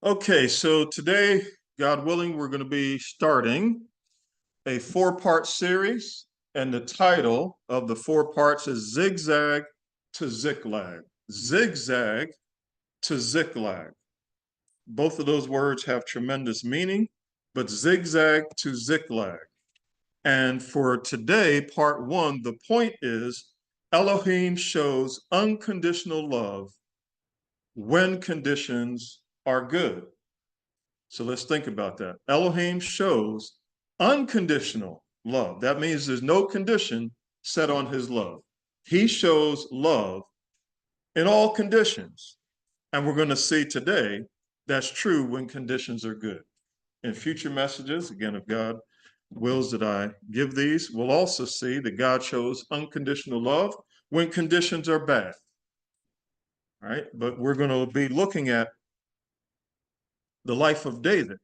Okay, so today, God willing, we're going to be starting a four-part series, and the title of the four parts is Zigzag to Ziklag. Zigzag to Ziklag. Both of those words have tremendous meaning, but zigzag to Ziklag. And for today, part one, the point is Elohim shows unconditional love when conditions are good. So let's think about that. Elohim shows unconditional love. That means there's no condition set on his love. He shows love in all conditions. And we're going to see today that's true when conditions are good. In future messages, again, if God wills that I give these, we'll also see that God shows unconditional love when conditions are bad. All right, but we're going to be looking at the life of David,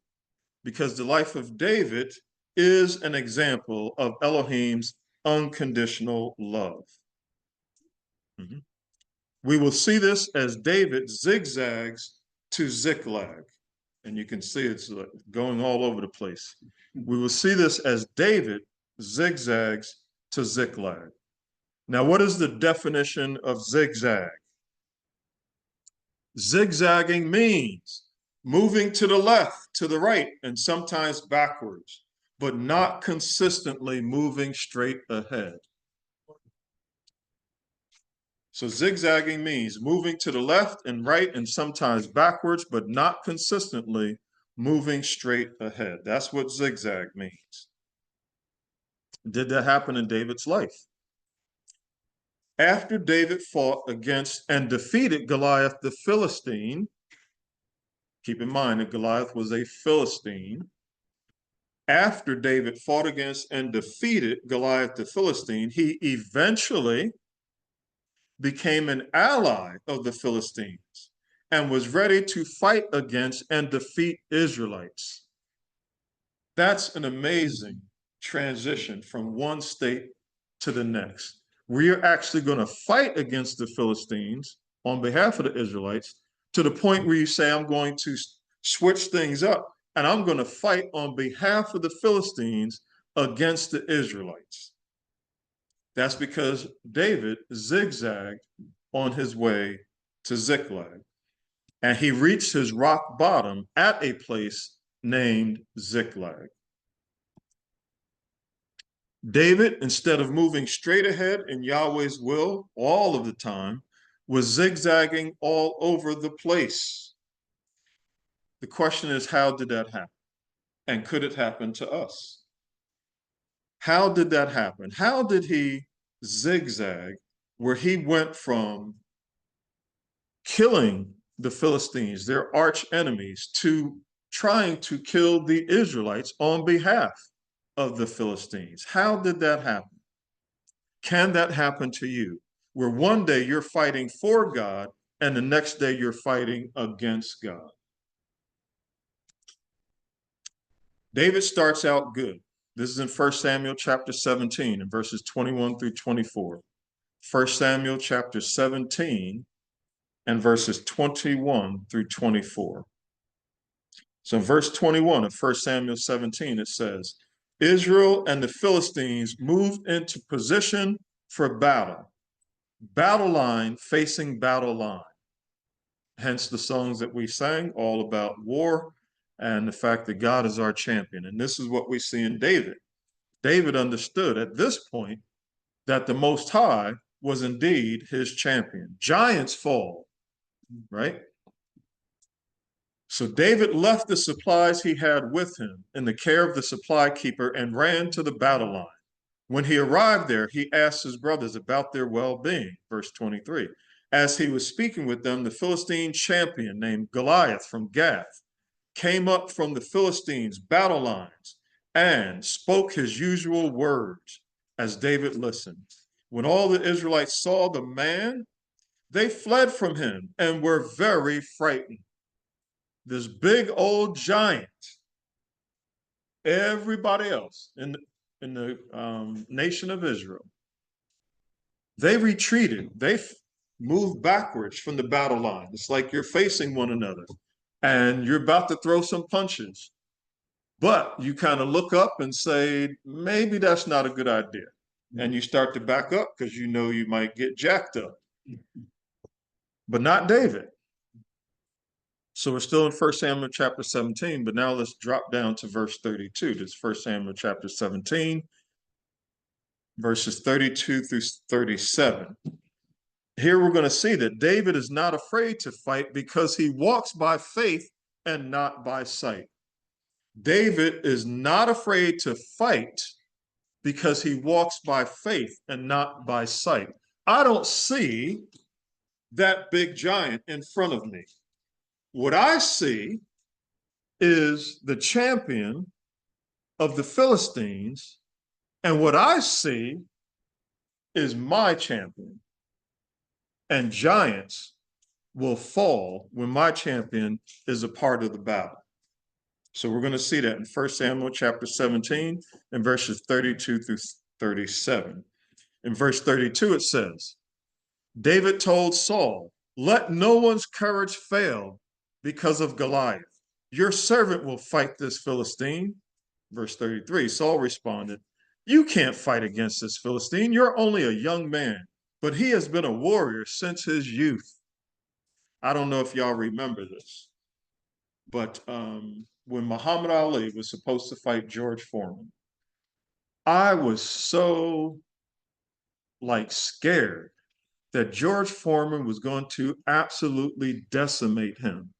because the life of David is an example of Elohim's unconditional love. Mm-hmm. We will see this as David zigzags to Ziklag. And you can see it's going all over the place. We will see this as David zigzags to Ziklag. Now, what is the definition of zigzag? Zigzagging means moving to the left, to the right, and sometimes backwards, but not consistently moving straight ahead. So zigzagging means moving to the left and right and sometimes backwards, but not consistently moving straight ahead. That's what zigzag means. Did that happen in David's life? After David fought against and defeated Goliath the Philistine, keep in mind that Goliath was a Philistine. After David fought against and defeated Goliath the Philistine, he eventually became an ally of the Philistines and was ready to fight against and defeat Israelites. That's an amazing transition from one state to the next. We're actually going to fight against the Philistines on behalf of the Israelites to the point where you say, I'm going to switch things up and I'm going to fight on behalf of the Philistines against the Israelites. That's because David zigzagged on his way to Ziklag, and he reached his rock bottom at a place named Ziklag. David, instead of moving straight ahead in Yahweh's will all of the time, was zigzagging all over the place. The question is, how did that happen? And could it happen to us? How did that happen? How did he zigzag where he went from killing the Philistines, their arch enemies, to trying to kill the Israelites on behalf of the Philistines? How did that happen? Can that happen to you? Where one day you're fighting for God and the next day you're fighting against God. David starts out good. This is in 1 Samuel chapter 17 and verses 21 through 24. 1 Samuel chapter 17 and verses 21 through 24. So in verse 21 of 1 Samuel 17, it says, Israel and the Philistines moved into position for battle. Battle line facing battle line. Hence the songs that we sang, all about war and the fact that God is our champion. And this is what we see in David. David understood at this point that the Most High was indeed his champion. Giants fall, right? So David left the supplies he had with him in the care of the supply keeper and ran to the battle line. When he arrived there, he asked his brothers about their well-being. Verse 23. As he was speaking with them, the Philistine champion named Goliath from Gath came up from the Philistines' battle lines and spoke his usual words as David listened. When all the Israelites saw the man, they fled from him and were very frightened. This big old giant, everybody else in the nation of Israel, they retreated. They moved backwards from the battle line. It's like you're facing one another. and you're about to throw some punches, but you kind of look up and say, maybe that's not a good idea. And you start to back up because you know you might get jacked up. But not David. So we're still in 1 Samuel chapter 17, but now let's drop down to verse 32. This is 1 Samuel chapter 17, verses 32 through 37. Here we're going to see that David is not afraid to fight because he walks by faith and not by sight. David is not afraid to fight because he walks by faith and not by sight. I don't see that big giant in front of me. What I see is the champion of the Philistines, and what I see is my champion. And giants will fall when my champion is a part of the battle. So we're going to see that in 1 Samuel chapter 17 and verses 32 through 37. In verse 32, it says, David told Saul, let no one's courage fail because of Goliath. Your servant will fight this Philistine. Verse 33, Saul responded, you can't fight against this Philistine. You're only a young man, but he has been a warrior since his youth. I don't know if y'all remember this, but when Muhammad Ali was supposed to fight George Foreman, I was so scared that George Foreman was going to absolutely decimate him.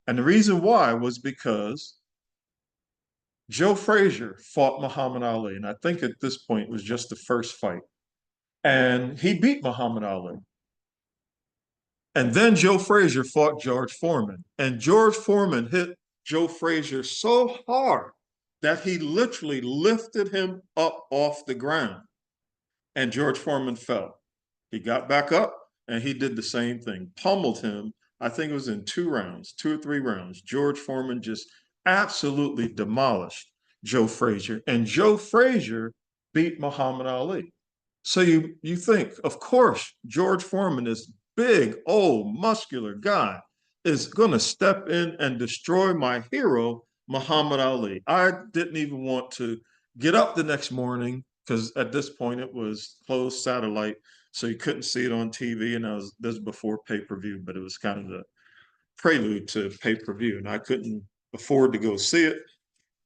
And the reason why was because Joe Frazier fought Muhammad Ali. And I think at this point it was just the first fight. And he beat Muhammad Ali. And then Joe Frazier fought George Foreman. And George Foreman hit Joe Frazier so hard that he literally lifted him up off the ground. And George Foreman fell. He got back up and he did the same thing, pummeled him. I think it was in 2 rounds, 2 or 3 rounds. George Foreman just absolutely demolished Joe Frazier. And Joe Frazier beat Muhammad Ali. So you think, of course, George Foreman, this big, old, muscular guy, is going to step in and destroy my hero, Muhammad Ali. I didn't even want to get up the next morning because at this point it was closed satellite, so you couldn't see it on TV. And this was before pay-per-view, but it was kind of the prelude to pay-per-view, and I couldn't afford to go see it.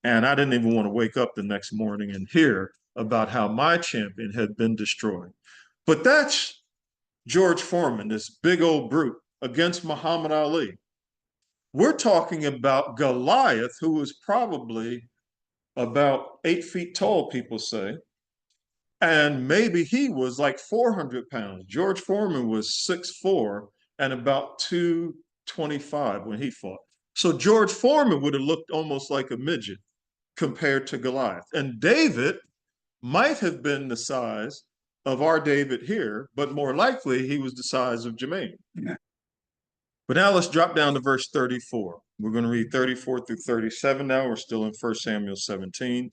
And I didn't even want to wake up the next morning and hear about how my champion had been destroyed. But that's George Foreman, this big old brute, against Muhammad Ali. We're talking about Goliath, who was probably about 8 feet tall, people say. And maybe he was like 400 pounds. George Foreman was 6'4" and about 225 when he fought. So George Foreman would have looked almost like a midget compared to Goliath. And David might have been the size of our David here, but more likely he was the size of Jermaine. But now let's drop down to verse 34. We're going to read 34 through 37 now. We're still in 1 Samuel 17.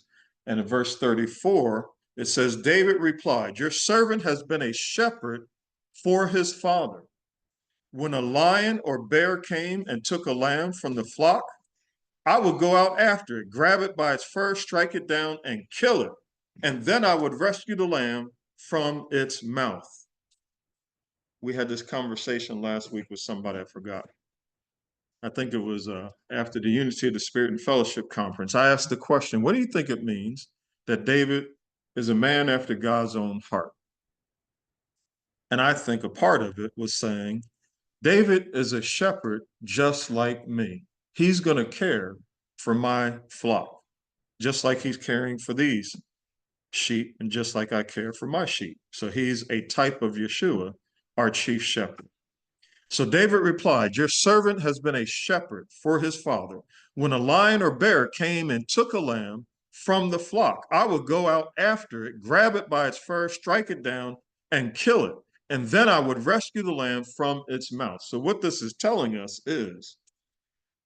And in verse 34, it says, David replied, your servant has been a shepherd for his father. When a lion or bear came and took a lamb from the flock, I would go out after it, grab it by its fur, strike it down, and kill it. And then I would rescue the lamb from its mouth. We had this conversation last week with somebody, I forgot. I think it was after the Unity of the Spirit and Fellowship Conference. I asked the question, what do you think it means that David is a man after God's own heart? And I think a part of it was saying, David is a shepherd just like me. He's going to care for my flock, just like he's caring for these sheep and just like I care for my sheep. So he's a type of Yeshua, our chief shepherd. So David replied, your servant has been a shepherd for his father. When a lion or bear came and took a lamb from the flock, I would go out after it, grab it by its fur, strike it down, and kill it. And then I would rescue the lamb from its mouth. So what this is telling us is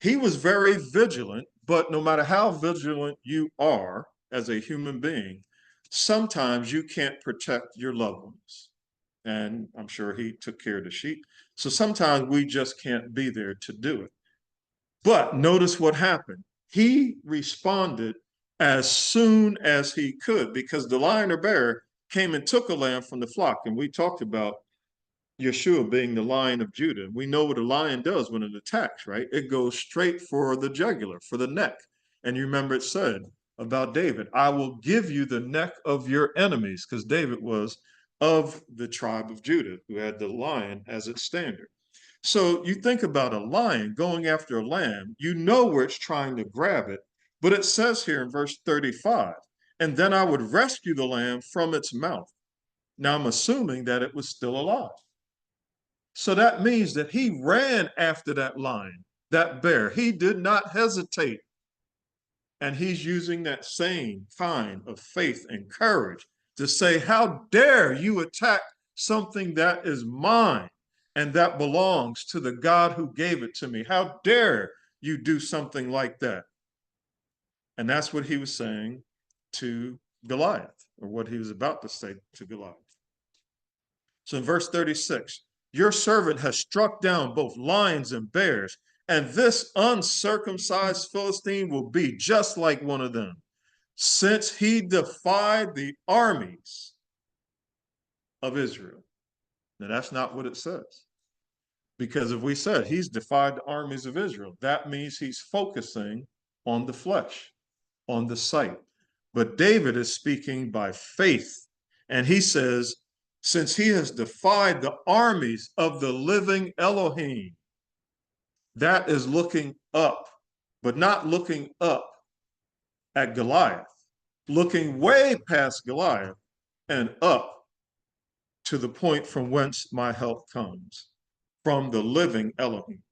he was very vigilant, but no matter how vigilant you are as a human being, sometimes you can't protect your loved ones. And I'm sure he took care of the sheep. So sometimes we just can't be there to do it. But notice what happened. He responded as soon as he could, because the lion or bear came and took a lamb from the flock. And we talked about Yeshua being the Lion of Judah. We know what a lion does when it attacks, right? It goes straight for the jugular, for the neck. And you remember it said about David, I will give you the neck of your enemies, because David was of the tribe of Judah, who had the lion as its standard. So you think about a lion going after a lamb, you know where it's trying to grab it, but it says here in verse 35, and then I would rescue the lamb from its mouth. Now I'm assuming that it was still alive. So that means that he ran after that lion, that bear. He did not hesitate. And he's using that same kind of faith and courage to say, how dare you attack something that is mine and that belongs to the God who gave it to me? How dare you do something like that? And that's what he was saying to Goliath, or what he was about to say to Goliath. So in verse 36, your servant has struck down both lions and bears, and this uncircumcised Philistine will be just like one of them, since he defied the armies of Israel. Now, that's not what it says. Because if we said he's defied the armies of Israel, that means he's focusing on the flesh, on the sight. But David is speaking by faith. And he says, since he has defied the armies of the living Elohim, that is looking up, but not looking up at Goliath, looking way past Goliath and up to the point from whence my help comes, from the living Elohim.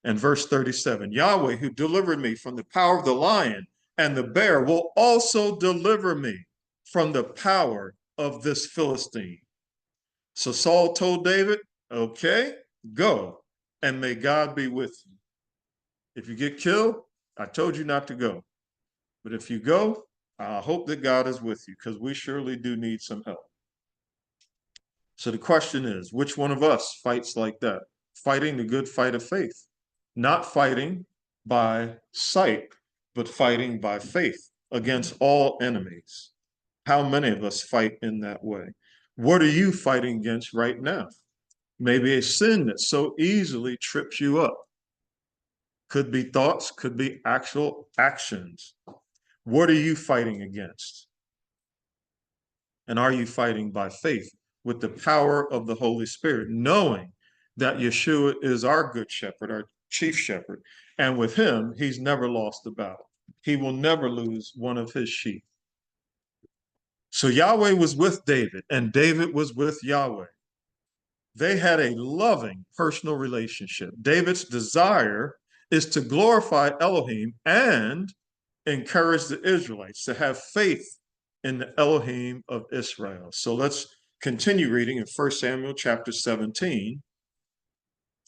And verse 37, Yahweh, who delivered me from the power of the lion and the bear, will also deliver me from the power of this Philistine. So Saul told David, okay, go, and may God be with you. If you get killed, I told you not to go. But if you go, I hope that God is with you, because we surely do need some help. So the question is, which one of us fights like that? Fighting the good fight of faith, not fighting by sight, but fighting by faith against all enemies. How many of us fight in that way? What are you fighting against right now? Maybe a sin that so easily trips you up. Could be thoughts, could be actual actions. What are you fighting against? And are you fighting by faith with the power of the Holy Spirit, knowing that Yeshua is our good shepherd, our chief shepherd, and with him, he's never lost a battle. He will never lose one of his sheep. So Yahweh was with David, and David was with Yahweh. They had a loving personal relationship. David's desire is to glorify Elohim and encourage the Israelites to have faith in the Elohim of Israel. So let's continue reading in 1 Samuel chapter 17.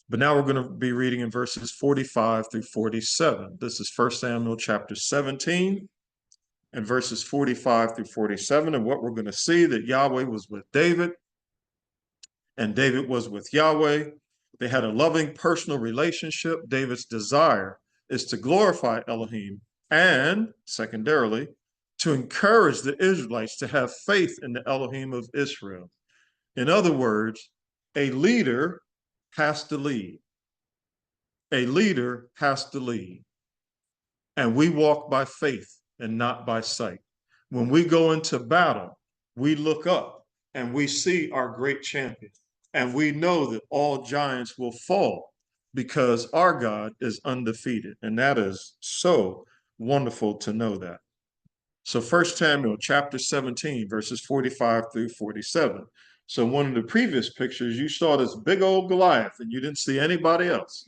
But now we're going to be reading in verses 45 through 47. This is 1 Samuel chapter 17 and verses 45 through 47. And what we're going to see, that Yahweh was with David and David was with Yahweh. They had a loving personal relationship. David's desire is to glorify Elohim and, secondarily, to encourage the Israelites to have faith in the Elohim of Israel. In other words, a leader has to lead. A leader has to lead. And we walk by faith and not by sight. When we go into battle, we look up and we see our great champion. And we know that all giants will fall because our God is undefeated. And that is so wonderful to know that. So 1 Samuel chapter 17, verses 45 through 47. So one of the previous pictures, you saw this big old Goliath and you didn't see anybody else.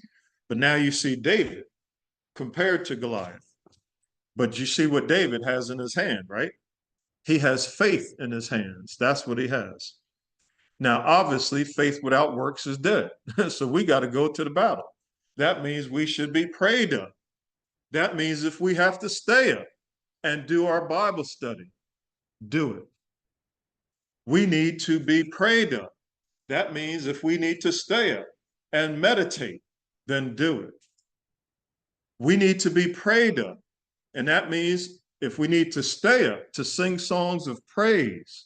But now you see David compared to Goliath. But you see what David has in his hand, right? He has faith in his hands. That's what he has. Now, obviously, faith without works is dead. So we got to go to the battle. That means we should be prayed up. That means if we have to stay up and do our Bible study, do it. We need to be prayed up. That means if we need to stay up and meditate, then do it. We need to be prayed up. And that means if we need to stay up to sing songs of praise,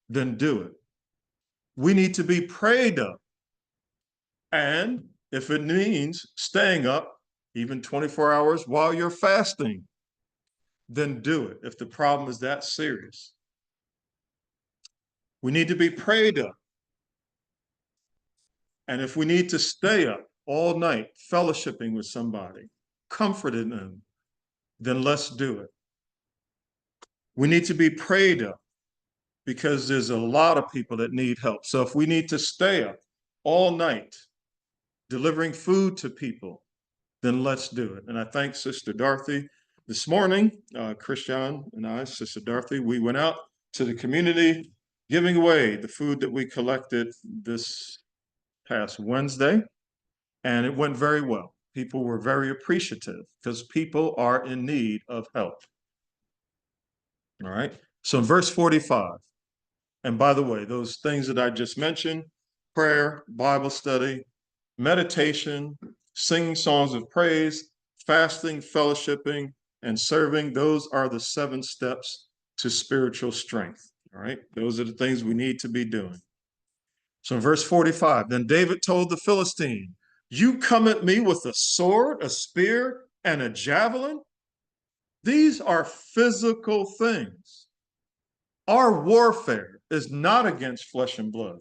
then do it. We need to be prayed up. And if it means staying up even 24 hours while you're fasting, then do it if the problem is that serious. We need to be prayed up. And if we need to stay up all night fellowshipping with somebody, comforting them, then let's do it. We need to be prayed up because there's a lot of people that need help. So if we need to stay up all night delivering food to people, then let's do it. And I thank Sister Dorothy this morning. Christian and I, Sister Dorothy, we went out to the community giving away the food that we collected this past Wednesday, and it went very well. People were very appreciative because people are in need of help. All right. So in verse 45, and by the way, those things that I just mentioned, prayer, Bible study, meditation, singing songs of praise, fasting, fellowshipping, and serving, those are the 7 steps to spiritual strength. All right. Those are the things we need to be doing. So in verse 45, then David told the Philistine, you come at me with a sword, a spear, and a javelin? These are physical things. Our warfare is not against flesh and blood,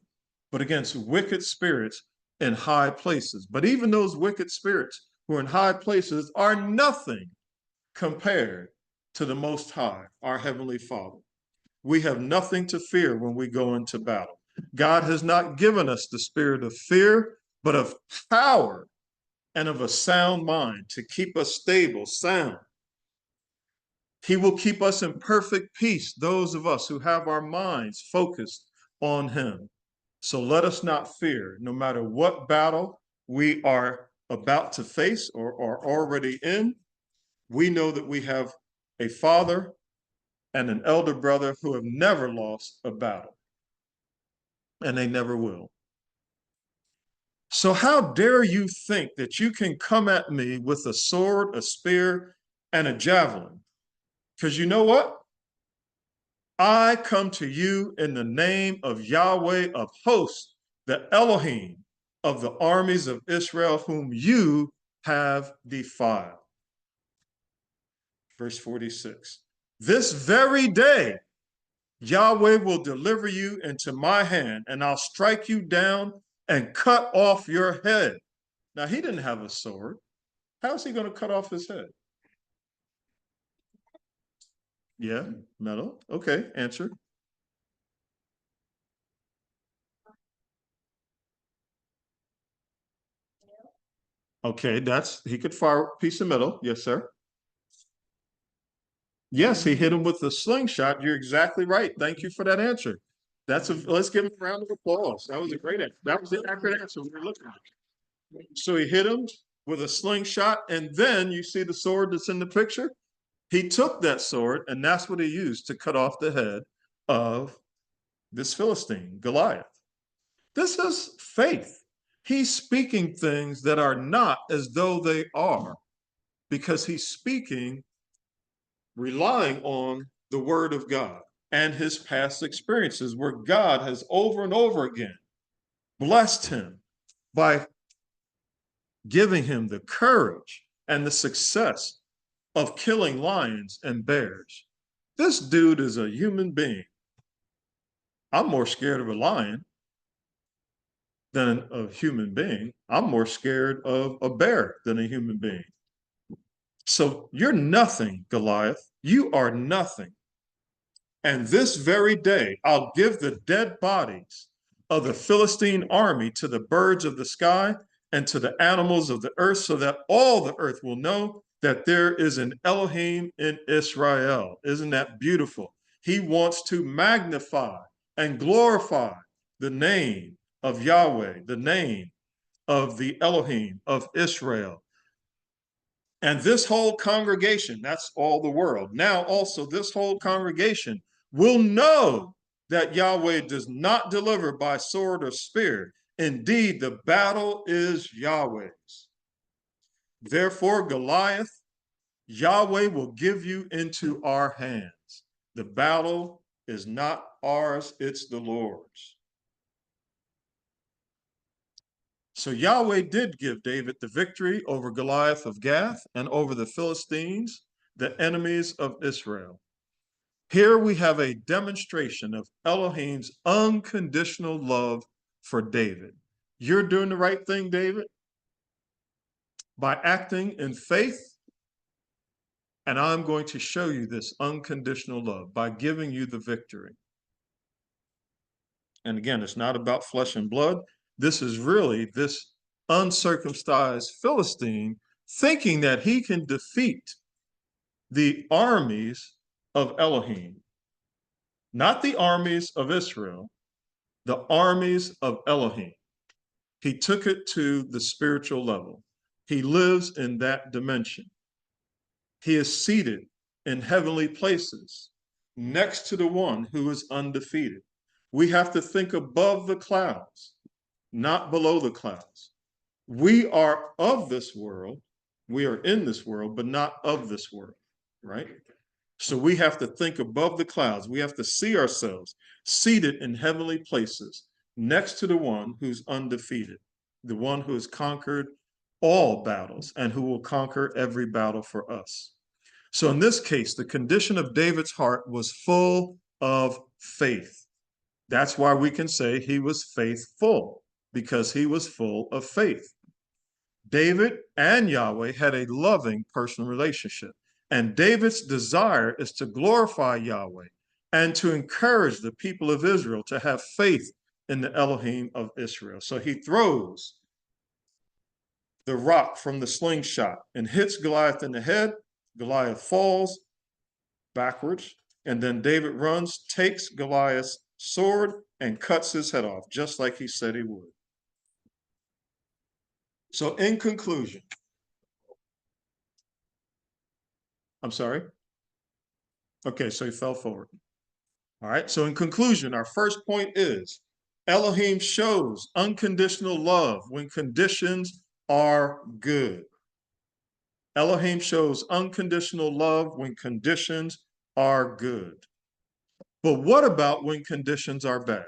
but against wicked spirits in high places. But even those wicked spirits who are in high places are nothing compared to the Most High, our Heavenly Father. We have nothing to fear when we go into battle. God has not given us the spirit of fear, but of power and of a sound mind to keep us stable, sound. He will keep us in perfect peace, those of us who have our minds focused on him. So let us not fear, no matter what battle we are about to face or are already in. We know that we have a father and an elder brother who have never lost a battle, and they never will. So how dare you think that you can come at me with a sword, a spear, and a javelin? Because you know what? I come to you in the name of Yahweh of hosts, the Elohim of the armies of Israel, whom you have defiled. Verse 46. This very day, Yahweh will deliver you into my hand, and I'll strike you down and cut off your head. Now, he didn't have a sword. How is he going to cut off his head? Yeah, metal. Okay, answer. Okay, he could fire a piece of metal. Yes, sir. Yes, he hit him with a slingshot. You're exactly right. Thank you for that answer. Let's give him a round of applause. That was a great answer. That was the accurate answer we were looking at. So he hit him with a slingshot, and then you see the sword that's in the picture. He took that sword, and that's what he used to cut off the head of this Philistine, Goliath. This is faith. He's speaking things that are not as though they are, because he's speaking relying on the word of God and his past experiences, where God has over and over again blessed him by giving him the courage and the success of killing lions and bears. This dude is a human being. I'm more scared of a lion than a human being. I'm more scared of a bear than a human being. So you're nothing, Goliath. You are nothing. And this very day, I'll give the dead bodies of the Philistine army to the birds of the sky and to the animals of the earth, so that all the earth will know that there is an Elohim in Israel. Isn't that beautiful? He wants to magnify and glorify the name of Yahweh, the name of the Elohim of Israel. And this whole congregation, that's all the world. Now also this whole congregation will know that Yahweh does not deliver by sword or spear. Indeed, the battle is Yahweh's. Therefore, Goliath, Yahweh will give you into our hands. The battle is not ours, it's the Lord's. So Yahweh did give David the victory over Goliath of Gath and over the Philistines, the enemies of Israel. Here we have a demonstration of Elohim's unconditional love for David. You're doing the right thing, David, by acting in faith, and I'm going to show you this unconditional love by giving you the victory. And again, it's not about flesh and blood. This is really this uncircumcised Philistine thinking that he can defeat the armies of Elohim, not the armies of Israel, the armies of Elohim. He took it to the spiritual level. He lives in that dimension. He is seated in heavenly places next to the one who is undefeated. We have to think above the clouds, not below the clouds. We are of this world. We are in this world, but not of this world, right? So we have to think above the clouds. We have to see ourselves seated in heavenly places next to the one who's undefeated, the one who has conquered all battles and who will conquer every battle for us. So in this case, the condition of David's heart was full of faith. That's why we can say he was faithful, because he was full of faith. David and Yahweh had a loving personal relationship. And David's desire is to glorify Yahweh and to encourage the people of Israel to have faith in the Elohim of Israel. So he throws the rock from the slingshot and hits Goliath in the head. Goliath falls backwards, and then David runs, takes Goliath's sword, and cuts his head off, just like he said he would. So in conclusion, I'm sorry? Okay, so he fell forward. All right, so in conclusion, our first point is Elohim shows unconditional love when conditions are good. Elohim shows unconditional love when conditions are good. But what about when conditions are bad?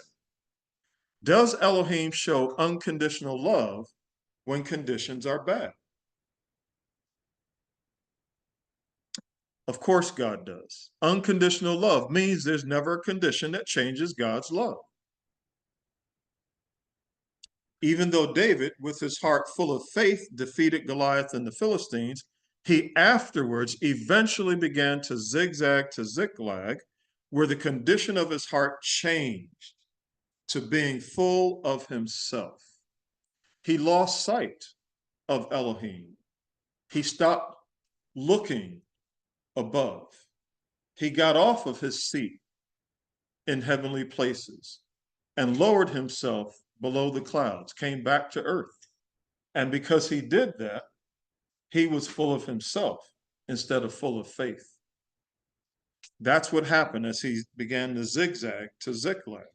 Does Elohim show unconditional love when conditions are bad? Of course God does. Unconditional love means there's never a condition that changes God's love. Even though David, with his heart full of faith, defeated Goliath and the Philistines, he afterwards eventually began to zigzag to Ziklag, where the condition of his heart changed to being full of himself. He lost sight of Elohim. He stopped looking above. He got off of his seat in heavenly places and lowered himself below the clouds, came back to earth. And because he did that, he was full of himself instead of full of faith. That's what happened as he began to zigzag to Ziklag.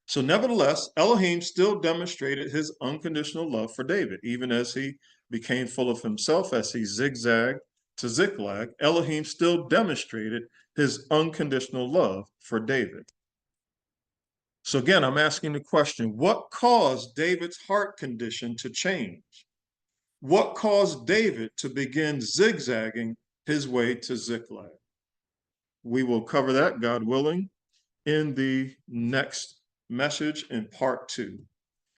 So nevertheless, Elohim still demonstrated his unconditional love for David, even as he became full of himself, as he zigzagged to Ziklag. Elohim still demonstrated his unconditional love for David. So again, I'm asking the question, what caused David's heart condition to change? What caused David to begin zigzagging his way to Ziklag? We will cover that, God willing, in the next message in part 2.